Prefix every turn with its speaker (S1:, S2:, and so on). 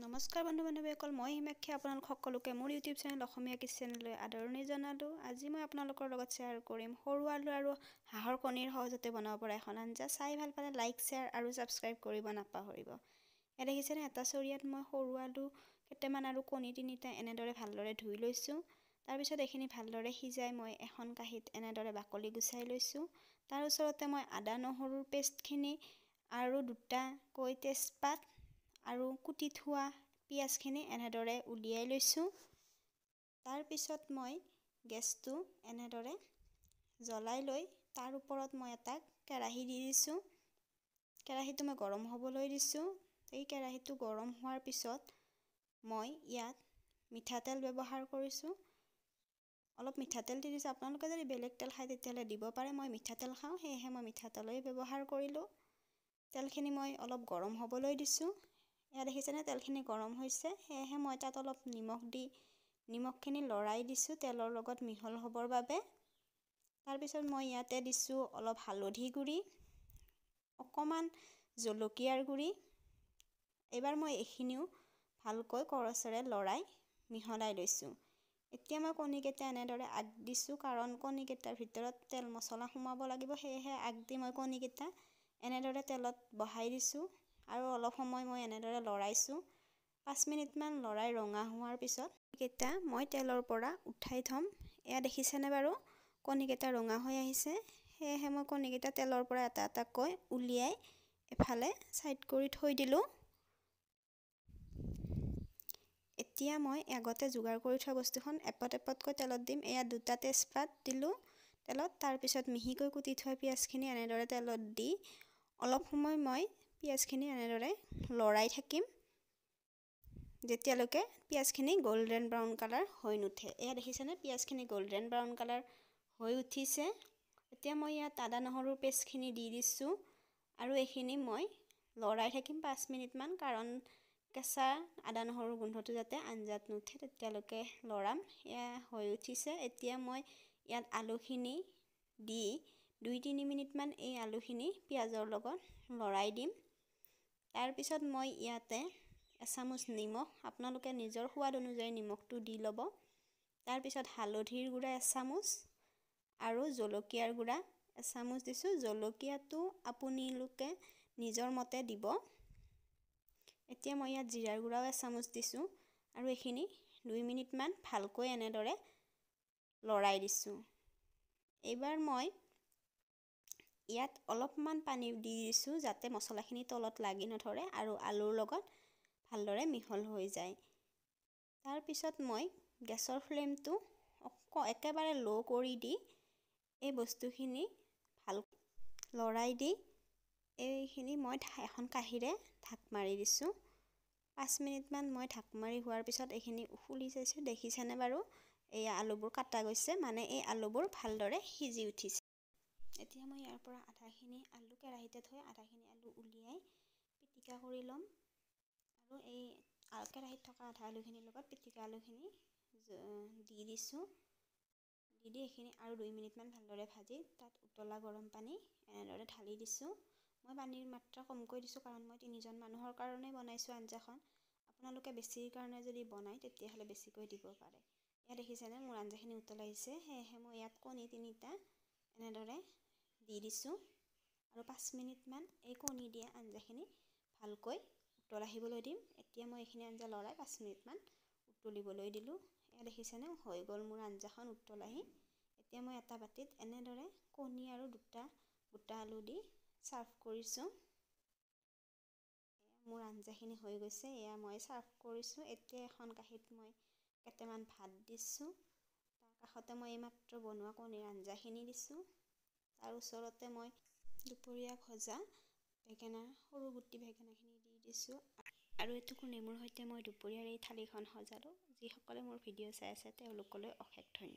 S1: নমস্কাৰ বন্ধু বান্ধৱীসকল, মই হিমাক্ষী আপোনালোক সকলোকে মোৰ ইউটিউব চেনেল অসমীয়া কিচেনলৈ আদৰণি জনালোঁ। আজি মই আপোনালোকৰ লগত শ্বেয়াৰ কৰিম সৰু আলু আৰু হাঁহৰ কণীৰ সহজতে বনাব পৰা এখন আঞ্জা। চাই ভাল পালে লাইক, শ্বেয়াৰ আৰু ছাবস্ক্ৰাইব কৰিব নাপাহৰিব। ইয়াত দেখিছেনে, এটা চৰিয়াত মই সৰু আলু কেইটামান আৰু কণী 3টা এনেদৰে ভালদৰে ধুই লৈছোঁ। তাৰপিছত এইখিনি ভালদৰে সিজাই মই এখন কাঁহীত এনেদৰে বাকলি গুচাই লৈছোঁ। তাৰ ওচৰতে মই আদা নহৰুৰ পেষ্টখিনি আৰু 2টাকৈ তেজপাত আৰু কুটি থোৱা পিঁয়াজখিনি এনেদৰে উলিয়াই লৈছোঁ। তাৰপিছত মই গেছটো এনেদৰে জ্বলাই লৈ তাৰ ওপৰত মই এটা কেৰাহী দি দিছোঁ। কেৰাহীটো মই গৰম হ'বলৈ দিছোঁ। এই কেৰাহীটো গৰম হোৱাৰ পিছত মই ইয়াত মিঠাতেল ব্যৱহাৰ কৰিছোঁ। অলপ মিঠাতেল দি দিছোঁ। আপোনালোকে যদি বেলেগ তেল খায় তেতিয়াহ'লে দিব পাৰে। মই মিঠাতেল খাওঁ, সেয়েহে মই মিঠাতেলেই ব্যৱহাৰ কৰিলোঁ। তেলখিনি মই অলপ গৰম হ'বলৈ দিছোঁ। এয়া দেখিছেনে, তেলখিনি গৰম হৈছে, সেয়েহে মই তাত অলপ নিমখ দি নিমখখিনি লৰাই দিছোঁ তেলৰ লগত মিহল হ'বৰ বাবে। তাৰপিছত মই ইয়াতে দিছোঁ অলপ হালধি গুড়ি, অকণমান জলকীয়াৰ গুড়ি। এইবাৰ মই এইখিনিও ভালকৈ কৰচেৰে লৰাই মিহলাই লৈছোঁ। এতিয়া মই কণীকেইটা এনেদৰে আগ দিছোঁ, কাৰণ কণীকেইটাৰ ভিতৰত তেল মছলা সোমাব লাগিব, সেয়েহে আগ দি মই কণীকেইটা এনেদৰে তেলত বহাই দিছোঁ আৰু অলপ সময় মই এনেদৰে লৰাইছোঁ। 5 মিনিটমান লৰাই ৰঙা হোৱাৰ পিছত কণীকেইটা মই তেলৰ পৰা উঠাই থ'ম। এয়া দেখিছেনে বাৰু, কণীকেইটা ৰঙা হৈ আহিছে, সেয়েহে মই কণীকেইটা তেলৰ পৰা এটা এটাকৈ উলিয়াই এফালে ছাইড কৰি থৈ দিলোঁ। এতিয়া মই আগতে যোগাৰ কৰি থোৱা বস্তুখন এপদ এপদকৈ তেলত দিম। এয়া 2টা তেজপাত দিলোঁ তেলত। তাৰপিছত মিহিকৈ কুটি থোৱা পিঁয়াজখিনি এনেদৰে তেলত দি অলপ সময় মই পিঁয়াজখিনি এনেদৰে লৰাই থাকিম যেতিয়ালৈকে পিঁয়াজখিনি গল্ডেন ব্ৰাউন কালাৰ হৈ নুঠে। এয়া দেখিছেনে, পিঁয়াজখিনি গল্ডেন ব্ৰাউন কালাৰ হৈ উঠিছে। এতিয়া মই ইয়াত আদা নহৰুৰ পেষ্টখিনি দি দিছোঁ আৰু এইখিনি মই লৰাই থাকিম 5 মিনিটমান, কাৰণ কেঁচা আদা নহৰুৰ গোন্ধটো যাতে আঞ্জাত নুঠে তেতিয়ালৈকে লৰাম। এয়া হৈ উঠিছে। এতিয়া মই ইয়াত আলুখিনি দি 2-3 মিনিটমান এই আলুখিনি পিঁয়াজৰ লগত লৰাই দিম। তাৰপিছত মই ইয়াতে এচামুচ নিমখ, আপোনালোকে নিজৰ সোৱাদ অনুযায়ী নিমখটো দি ল'ব। তাৰপিছত হালধিৰ গুড়া এচামুচ আৰু জলকীয়াৰ গুড়া এচামুচ দিছোঁ। জলকীয়াটো আপোনালোকে নিজৰ মতে দিব। এতিয়া মই ইয়াত জিৰাৰ গুড়াও এচামুচ দিছোঁ আৰু এইখিনি 2 মিনিটমান ভালকৈ এনেদৰে লৰাই দিছোঁ। এইবাৰ মই ইয়াত অলপমান পানী দি দিছোঁ যাতে মছলাখিনি তলত লাগি নধৰে আৰু আলুৰ লগত ভালদৰে মিহল হৈ যায়। তাৰপিছত মই গেছৰ ফ্লেমটো একেবাৰে ল' কৰি দি এই বস্তুখিনি ভাল লৰাই দি এইখিনি মই এখন কাঁহীৰে ঢাক মাৰি দিছোঁ। 5 মিনিটমান মই ঢাক মাৰি হোৱাৰ পিছত এইখিনি খুলি চাইছোঁ। দেখিছেনে বাৰু, এই আলুবোৰ কাটা গৈছে, মানে এই আলুবোৰ ভালদৰে সিজি উঠিছে। এতিয়া মই ইয়াৰ পৰা আধাখিনি আলু কেৰাহীতে থৈ আধাখিনি আলু উলিয়াই পিটিকা কৰি ল'ম আৰু এই কেৰাহীত থকা আধা আলুখিনিৰ লগত পিটিকা আলুখিনি দি দিছোঁ। দি এইখিনি আৰু 2 মিনিটমান ভালদৰে ভাজি তাত উতলা গৰম পানী এনেদৰে ঢালি দিছোঁ। মই পানীৰ মাত্ৰা কমকৈ দিছোঁ, কাৰণ মই 3জন মানুহৰ কাৰণে বনাইছোঁ আঞ্জাখন। আপোনালোকে বেছিৰ কাৰণে যদি বনায় তেতিয়াহ'লে বেছিকৈ দিব পাৰে। ইয়াত দেখিছেনে, মোৰ আঞ্জাখিনি উতলাই আহিছে, সেয়েহে মই ইয়াত কণী 3টা এনেদৰে দি দিছোঁ আৰু 5 মিনিটমান এই কণী দিয়া আঞ্জাখিনি ভালকৈ উতল আহিবলৈ দিম। এতিয়া মই এইখিনি আঞ্জা লৰাই 5 মিনিটমান উতলিবলৈ দিলোঁ। এয়া দেখিছেনে, হৈ গ'ল মোৰ আঞ্জাখন উতলাহি। এতিয়া মই এটা বাটিত এনেদৰে কণী আৰু 2টা গোটা আলু দি ছাৰ্ভ কৰিছোঁ। মোৰ আঞ্জাখিনি হৈ গৈছে, এয়া মই ছাৰ্ভ কৰিছোঁ। এতিয়া এখন কাঁহীত মই কেইটামান ভাত দিছোঁ। তাৰ কাষতে মই এইমাত্ৰ বনোৱা কণীৰ আঞ্জাখিনি দিছোঁ। তাৰ ওচৰতে মই দুপৰীয়া ভজা বেঙেনা, সৰু গুটি বেঙেনাখিনি দি দিছোঁ আৰু এটুকুৰ নেমুৰ সৈতে মই দুপৰীয়াৰ এই থালিখন সজালোঁ। যিসকলে মোৰ ভিডিঅ' চাই আছে তেওঁলোকলৈ অশেষ ধন্যবাদ।